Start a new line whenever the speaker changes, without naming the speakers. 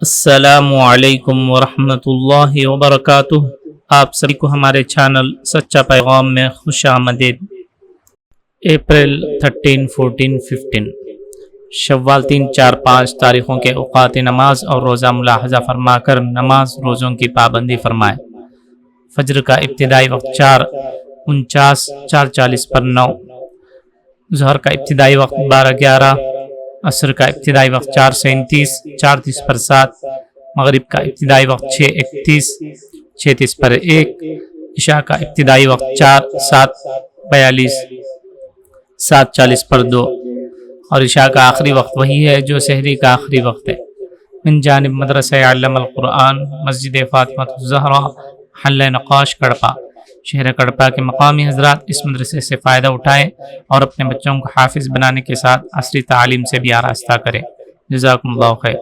अस्सलामुअलैकुम वरहमतुल्लाहि वबरकातुह। आप सभी को हमारे चैनल सच्चा पैगाम में खुश आमदीद। अप्रैल 13, 14, 15 शव्वाल 3, 4, 5 तारीख़ों के औक़ात नमाज और रोज़ा मुलाहज़ा फरमाकर नमाज रोज़ों की पाबंदी फरमाए। फज्र का इब्तिदाई वक्त 4:49 4:40 पर 9, ज़ोहर का इब्तिदाई वक्त 12:11, असर का इब्तिदाई वक्त 4:37 4:30 पर 7, मगरिब का इब्तिदाई वक्त 6:31 6:30 पर 1, इशा का इब्तिदाई वक्त 4:42 7:40 पर 2 और इशा का आखिरी वक्त वही है जो सहरी का आखिरी वक्त है। मिन जानिब मदरसा अल्लमुल कुरान, मस्जिद फातिमतुज़ ज़हरा, हल्ला नक़ाश, कड़पा। शहर कड़पा के मकामी हजरात इस मदरसे से फ़ायदा उठाएँ और अपने बच्चों को हाफिज़ बनाने के साथ असली तालीम से भी आरास्ता करें। जज़ाकुमुल्लाहु खैर।